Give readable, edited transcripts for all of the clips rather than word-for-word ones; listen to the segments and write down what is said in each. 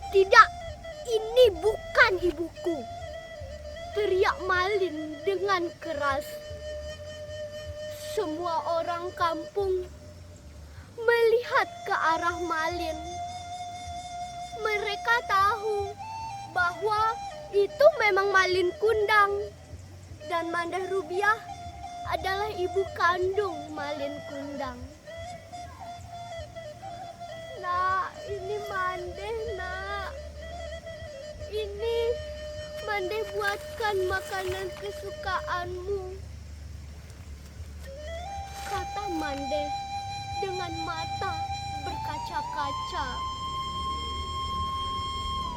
Tidak, ini bukan ibuku. Teriak Malin dengan keras. Semua orang kampung melihat ke arah Malin. Mereka tahu bahwa itu memang Malin Kundang. Dan Mandah Rubiah adalah ibu kandung Malin Kundang. Nak, ini Mandeh, nak. Ini Mandeh buatkan makanan kesukaanmu, kata Mandeh dengan mata berkaca-kaca.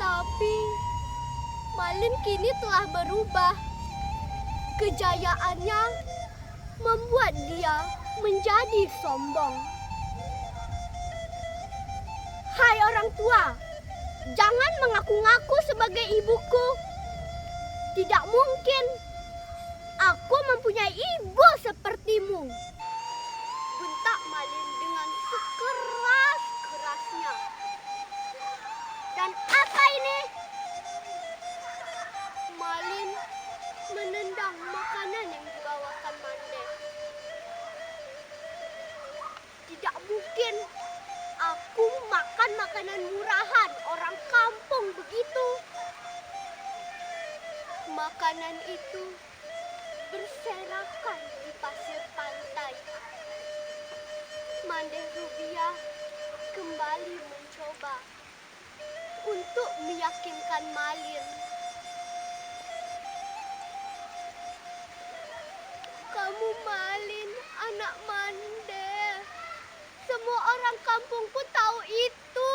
Tapi Malin kini telah berubah. Kejayaannya membuat dia menjadi sombong. Hai orang tua, jangan mengaku-ngaku sebagai ibuku. Tidak mungkin aku mempunyai ibu sepertimu, bentak Malin dengan sekeras-kerasnya. Dan apa ini? Malin menendang makanan yang dibawakan Mandeh. Tidak mungkin aku makan makanan murahan orang kampung begitu. Makanan itu berserakan di pasir pantai. Mandah Rubiah kembali mencoba untuk meyakinkan Malin. Kamu Malin, anak Mandeh. Semua orang kampung pun tahu itu.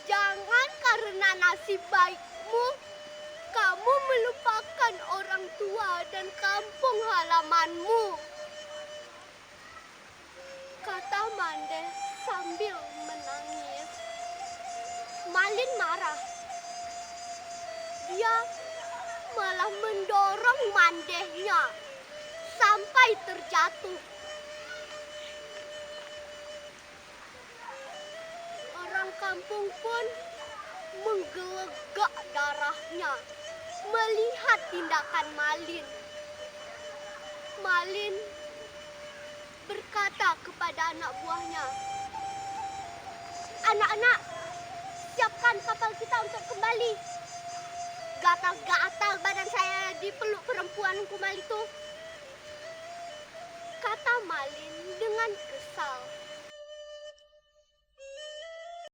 Jangan karena nasib baikmu, kamu melupakan orang tua dan kampung halamanmu, kata Mandeh sambil menangis. Malin marah. Dia malah mendorong Mandehnya sampai terjatuh. Orang kampung pun menggelegak darahnya melihat tindakan Malin. Malin berkata kepada anak buahnya, "Anak-anak, siapkan kapal kita untuk kembali." Gatal-gatal badan saya dipeluk perempuan kumal itu, kata Malin dengan kesal.